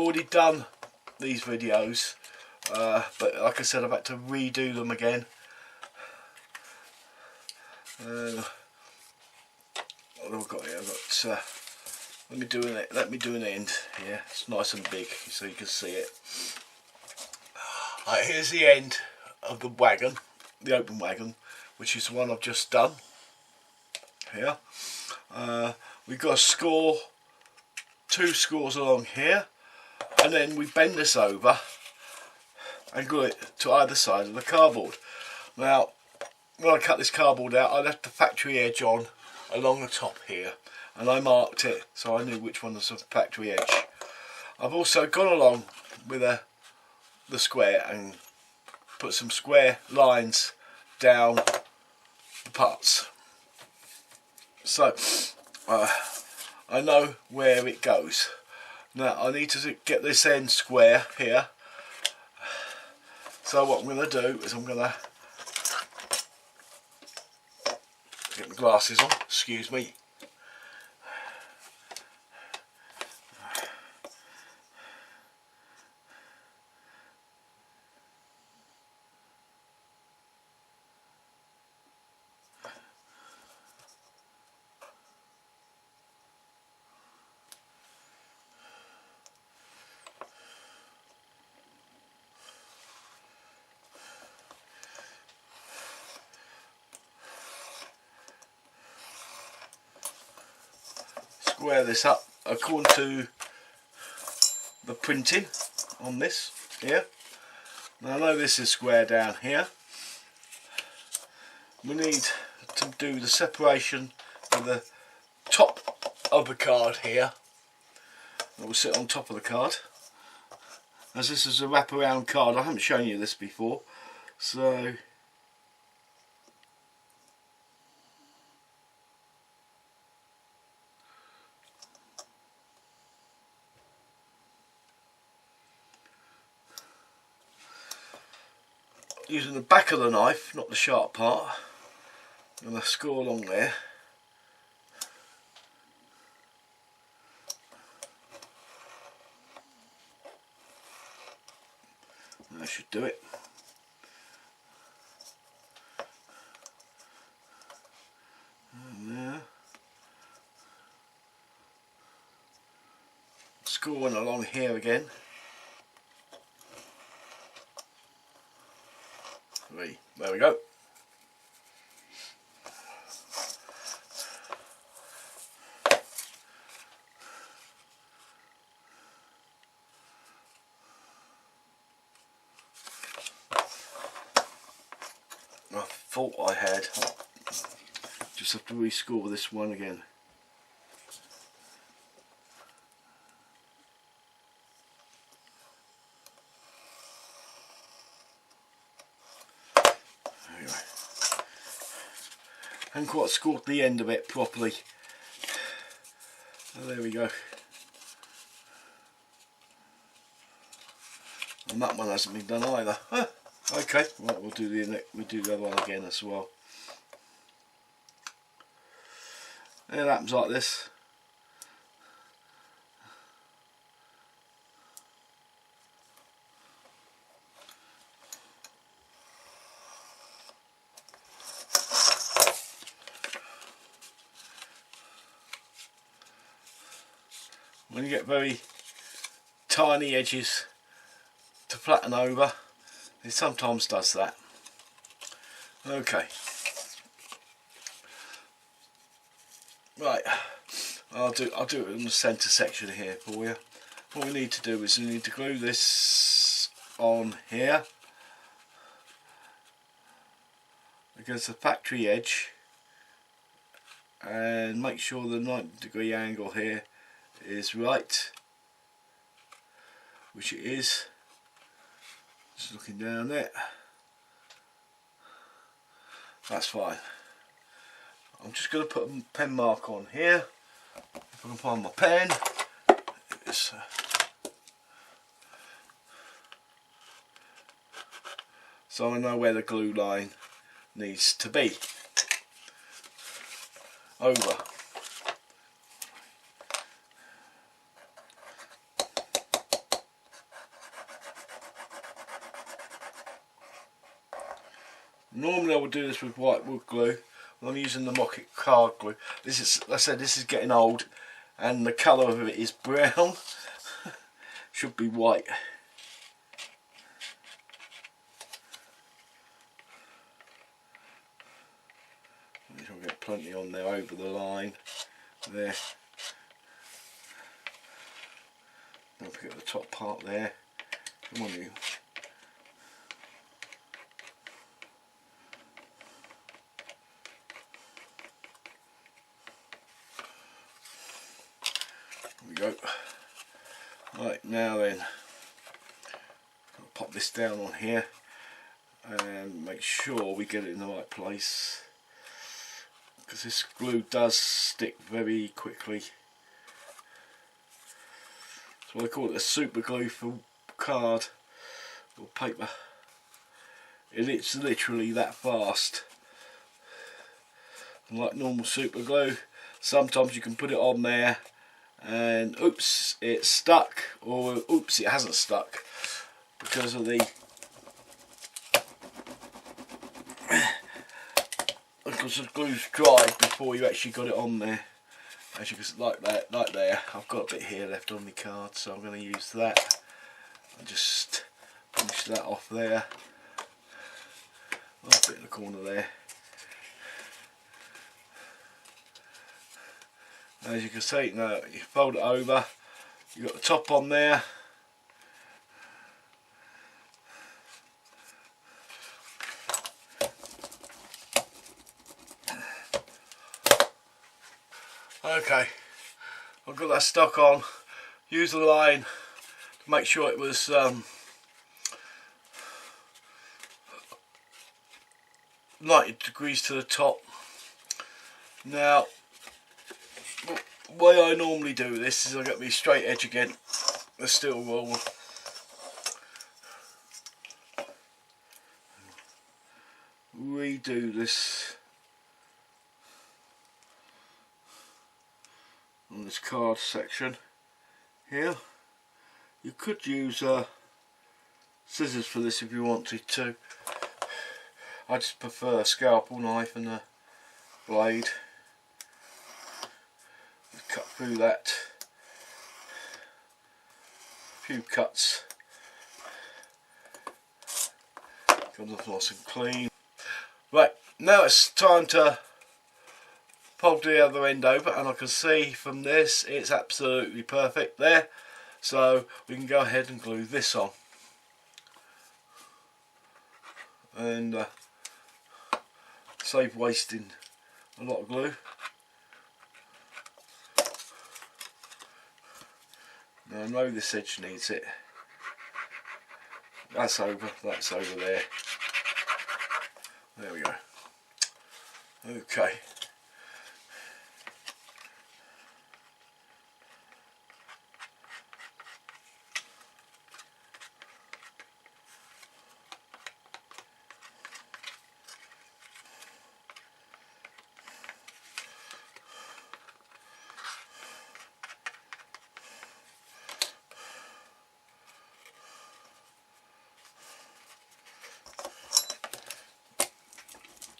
already done these videos, but like I said, I've had to redo them again. What have I got here? I've got let me do an end here. It's nice and big so you can see it. Right, here's the end of the wagon, the open wagon, which is the one I've just done here. We've got a score, 2 scores along here, and then we bend this over and glue it to either side of the cardboard. Now, when I cut this cardboard out, I left the factory edge on along the top here, and I marked it so I knew which one was the factory edge. I've also gone along with the square and put some square lines down the parts, so I know where it goes. Now I need to get this end square here, so what I'm going to do is I'm going to get my glasses on, excuse me. Square this up according to the printing on this here. Now I know this is square down here. We need to do the separation for the top of the card here. It will sit on top of the card. As this is a wraparound card, I haven't shown you this before, so using the back of the knife, not the sharp part, I'm going to score along there. That should do it. And there. Scoring along here again. 3. There we go. I thought I had. Just have to rescore this one again. Anyway, I haven't quite scored the end of it properly. Oh, there we go. And that one hasn't been done either. Huh. Okay, right, we'll do the other one again as well. And it happens like this. When you get very tiny edges to flatten over, it sometimes does that. Okay. Right. I'll do it in the centre section here for you. What we need to do is we need to glue this on here against the factory edge and make sure the 90-degree angle here is right, which it is. Just looking down there, that's fine. I'm just going to put a pen mark on here, if I can find my pen. So I know where the glue line needs to be. Over. Normally I would do this with white wood glue. I'm using the Mocket card glue. This is, like I said, this is getting old, and the colour of it is brown. Should be white. I'll get plenty on there over the line. There. Don't forget the top part there. Come on, you. There we go. Right, now then, I'll pop this down on here and make sure we get it in the right place, because this glue does stick very quickly. So I call it a super glue for card or paper. It's literally that fast. Like normal super glue, sometimes you can put it on there and oops, it's stuck, or oops, it hasn't stuck because of the glue's dried before you actually got it on there. As you can see, like that, like there. I've got a bit here left on my card, so I'm going to use that and just finish that off there. A bit in the corner there. As you can see, now you fold it over, you've got the top on there. Okay, I've got that stuck on. Use the line to make sure it was 90 degrees to the top. Now, the way I normally do this is I get my straight edge again, the steel rule. Redo this on this card section here. You could use scissors for this if you wanted to. I just prefer a scalpel knife and a blade. Cut through that. A few cuts. Comes off nice and clean. Right, now it's time to fold the other end over, and I can see from this it's absolutely perfect there. So we can go ahead and glue this on. And save wasting a lot of glue. Now I know this edge needs it. That's over there. There we go. Okay.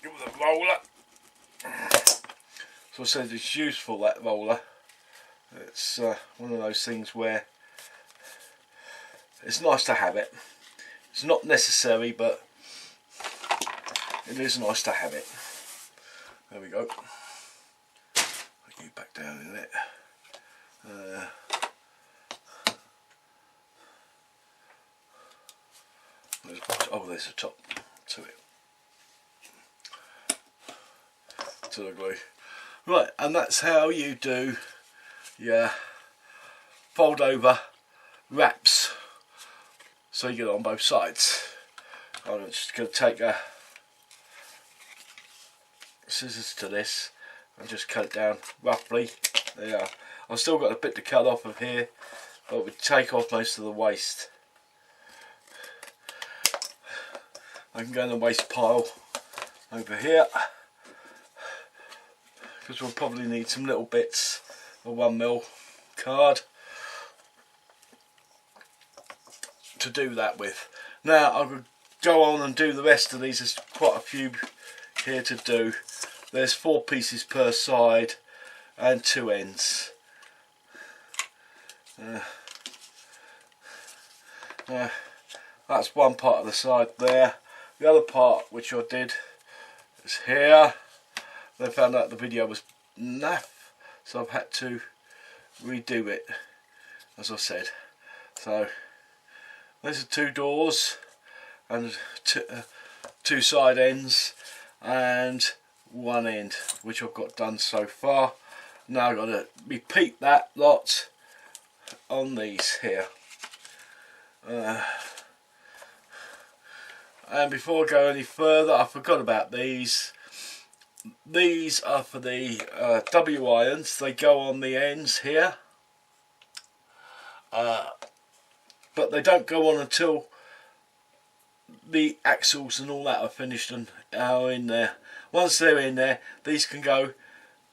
With a roller. So I said it's useful, that roller. It's one of those things where it's nice to have it. It's not necessary, but it is nice to have it. There we go. Put you back down in it. There's a top to it. To the glue. Right, and that's how you do your fold over wraps, so you get it on both sides. I'm just going to take a scissors to this and just cut it down roughly. There. I've still got a bit to cut off of here, but we take off most of the waste. I can go in the waste pile over here, because we'll probably need some little bits of 1mm card to do that with. Now I could go on and do the rest of these. There's quite a few here to do. There's 4 pieces per side and 2 ends. That's one part of the side there. The other part which I did is here. Then found out the video was naff, so I've had to redo it, as I said. So these are 2 doors and 2 side ends and 1 end, which I've got done so far. Now I've got to repeat that lot on these here. And before I go any further, I forgot about these. These are for the W irons. They go on the ends here, but they don't go on until the axles and all that are finished and are in there. Once they're in there, these can go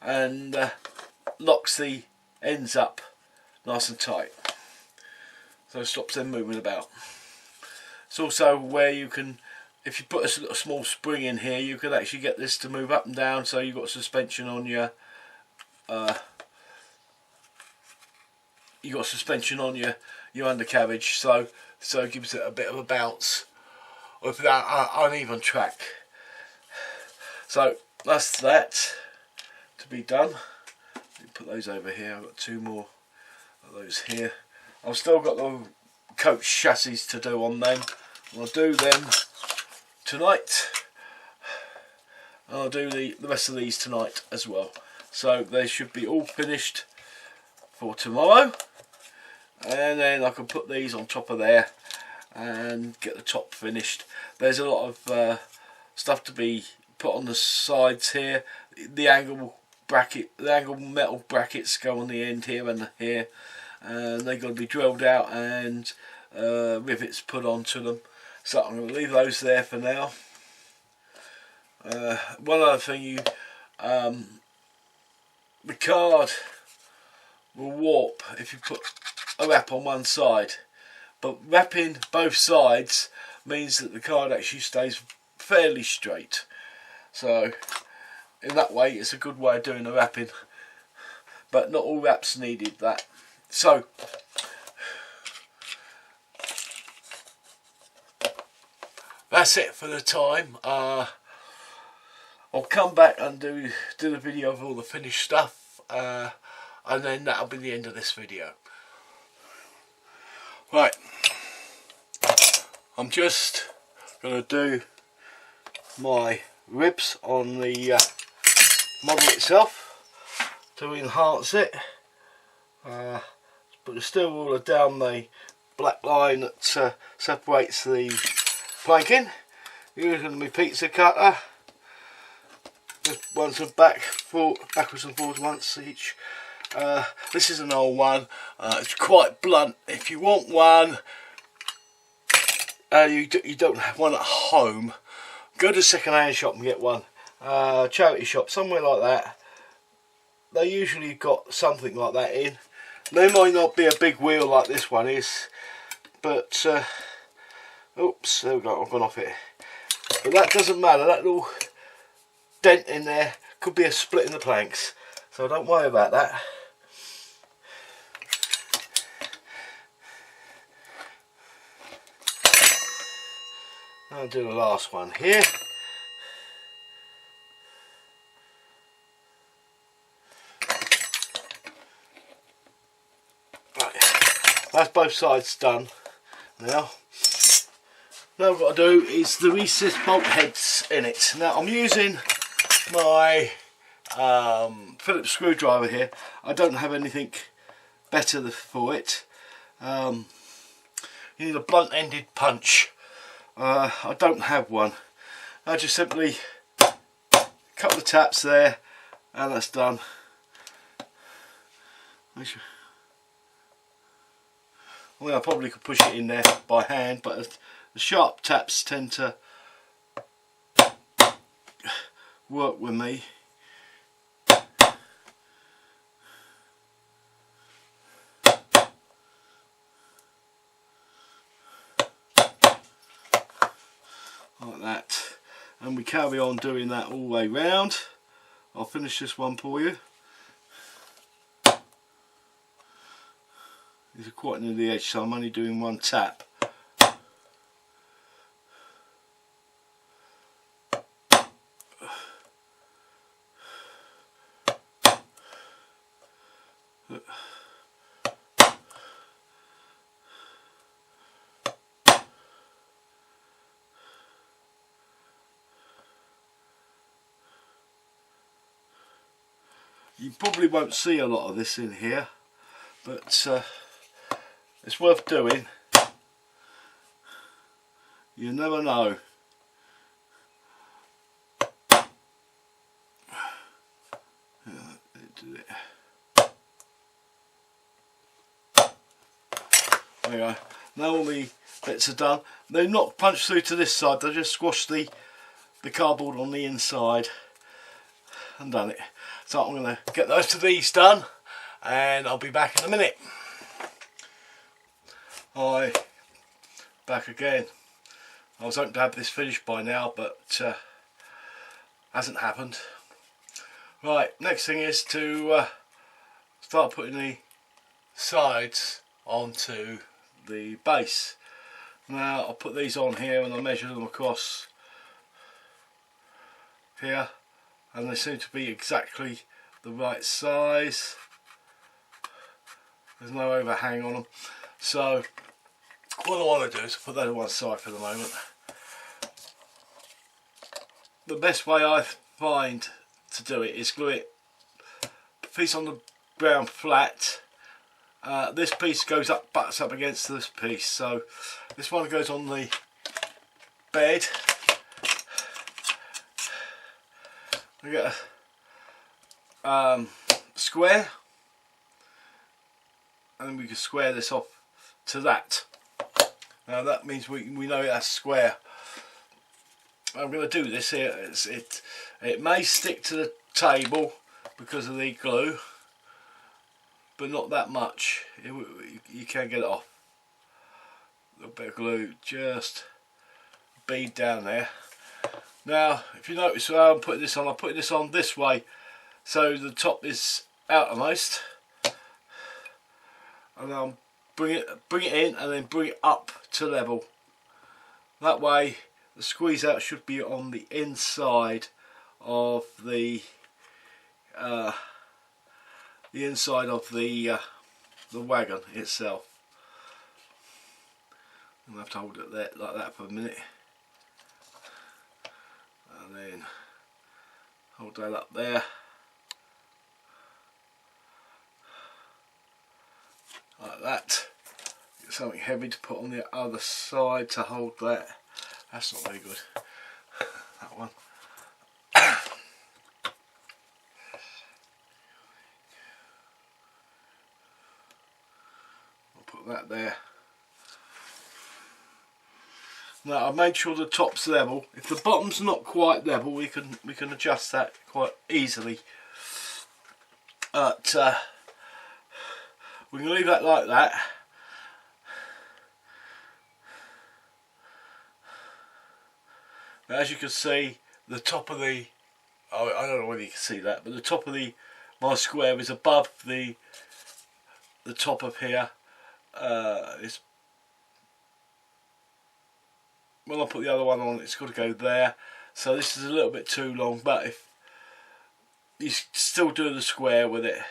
and locks the ends up nice and tight, so it stops them moving about. It's also where you can, if you put a small spring in here, you can actually get this to move up and down, so you've got suspension on your your undercarriage, so it gives it a bit of a bounce without uneven track. So that's that to be done. Put those over here. I've got 2 more of those here. I've still got the coach chassis to do on them. I'll do them tonight. I'll do the rest of these tonight as well. So they should be all finished for tomorrow, and then I can put these on top of there and get the top finished. There's a lot of stuff to be put on the sides here. The angle metal brackets go on the end here and here, and they've got to be drilled out and rivets put onto them. So I'm going to leave those there for now. One other thing, the card will warp if you put a wrap on one side, but wrapping both sides means that the card actually stays fairly straight. So in that way it's a good way of doing the wrapping, but not all wraps needed that. So that's it for the time. I'll come back and do the video of all the finished stuff, and then that'll be the end of this video. Right, I'm just going to do my ribs on the model itself to enhance it. Put the steel ruler down the black line that separates the planking, using my pizza cutter, just once and backwards and forwards once each. This is an old one, it's quite blunt. If you want one, you don't have one at home, go to a second-hand shop and get one. Charity shop, somewhere like that. They usually got something like that in. They might not be a big wheel like this one is, but oops, there we go, I've gone off it. But that doesn't matter, that little dent in there could be a split in the planks, so don't worry about that. I'll do the last one here. Right, that's both sides done. Now what I've got to do is the recessed bolt heads in it. Now I'm using my Phillips screwdriver here. I don't have anything better for it. You need a blunt-ended punch. I don't have one. I just simply cut the taps there, and that's done. I mean, I probably could push it in there by hand, but the sharp taps tend to work with me. like that, and we carry on doing that all the way round. I'll finish this one for you. These are quite near the edge, so I'm only doing one tap. You probably won't see a lot of this in here, but it's worth doing. You never know. There you go. Now all the bits are done. They're not punched through to this side, they just squashed the cardboard on the inside and done it. So I'm going to get those to these done and I'll be back in a minute. Hi, back again. I was hoping to have this finished by now, but hasn't happened. Right, next thing is to start putting the sides onto the base. Now I'll put these on here and I'll measure them across here, and they seem to be exactly the right size. There's no overhang on them, so what I want to do is put that on one side for the moment. The best way I find to do it is glue it, piece on the ground flat. This piece goes up, butts up against this piece, so this one goes on the bed. We get a square, and then we can square this off to that. Now that means we know that's square. I'm going to do this here. It may stick to the table because of the glue, but not that much. You can get it off. A little bit of glue, just bead down there. Now, if you notice how I'm putting this on, I'm putting this on this way, so the top is outermost, and I'll bring it in and then bring it up to level. That way, the squeeze out should be on the inside of the inside of the wagon itself. I'm going to have to hold it there like that for a minute, and then hold that up there like that. Get something heavy to put on the other side to hold that. That's not very good, that one. I'll put that there. Now I've made sure the top's level. If the bottom's not quite level, we can adjust that quite easily. But we can leave that like that. Now, as you can see, the top of the, I don't know whether you can see that, but the top of my square is above the top of here. When I put the other one on, it's got to go there. So this is a little bit too long, but if you still do the square with it,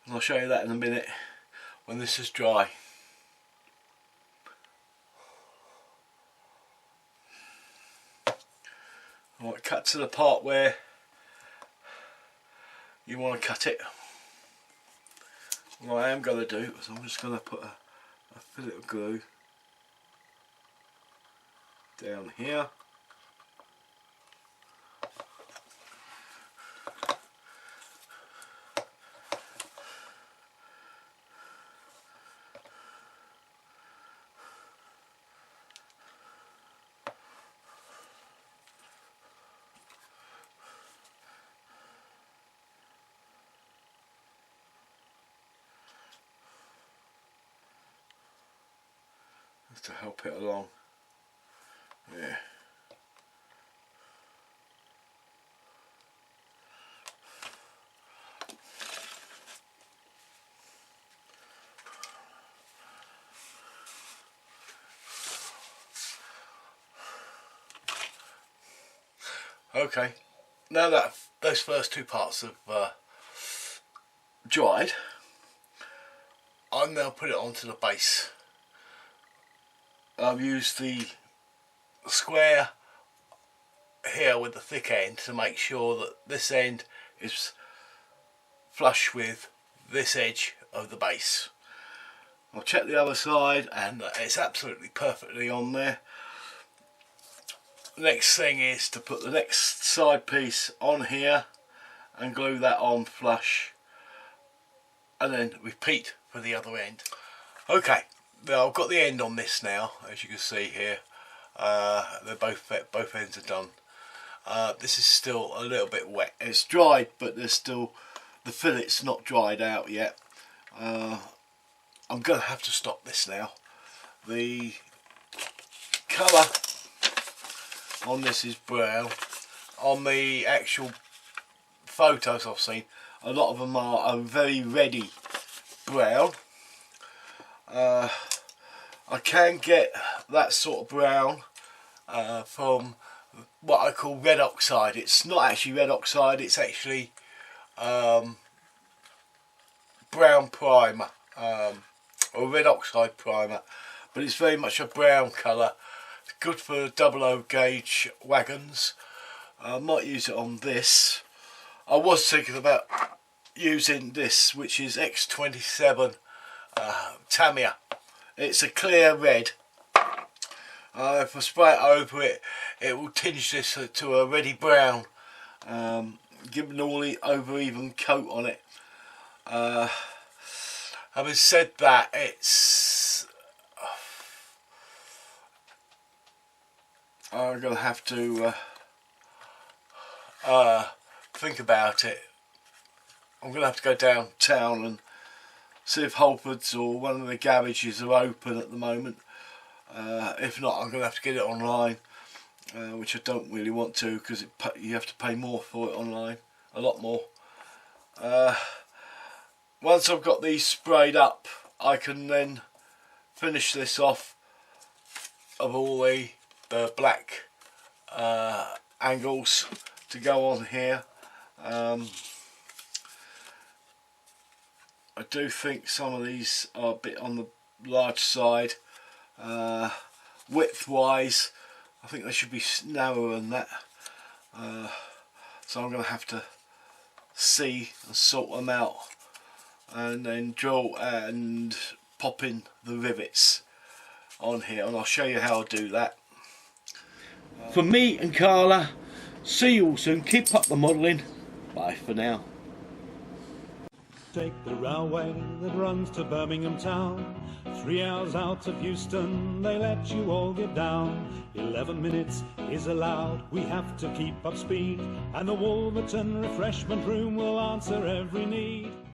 and I'll show you that in a minute when this is dry. Alright, cut to the part where you want to cut it. What I am going to do is I'm just going to put a fillet of glue down here. Just to help it along. Yeah. Okay, now that those first two parts have dried, I'll now put it onto the base. I've used the square here with the thick end to make sure that this end is flush with this edge of the base. I'll check the other side and it's absolutely perfectly on there. Next thing is to put the next side piece on here and glue that on flush, and then repeat for the other end. Okay, now I've got the end on this now, as you can see here. They're both ends are done. This is still a little bit wet. It's dried, but there's still the fillet's not dried out yet. I'm going to have to stop this now. The colour on this is brown. On the actual photos I've seen, a lot of them are a very reddy brown. I can get that sort of brown from what I call red oxide. It's not actually red oxide, it's actually brown primer, or red oxide primer, but it's very much a brown colour. It's good for 00 gauge wagons. I might use it on this. I was thinking about using this, which is X27 Tamiya. It's a clear red. If I spray it over it, it will tinge this to a reddy brown, give an all over even coat on it. Having said that, it's I'm gonna have to think about it. I'm gonna have to go downtown and see if Halfords or one of the garages are open at the moment. If not, I'm gonna have to get it online, which I don't really want to, because you have to pay more for it online, a lot more. Once I've got these sprayed up, I can then finish this off of all the black angles to go on here. I do think some of these are a bit on the large side. Width wise, I think they should be narrower than that. So I'm going to have to see and sort them out, and then drill and pop in the rivets on here, and I'll show you how I do that. For me and Carla, see you all soon. Keep up the modelling. Bye for now. Take the railway that runs to Birmingham town. 3 hours out of Euston, they let you all get down. 11 minutes is allowed, we have to keep up speed, and the Wolverton refreshment room will answer every need.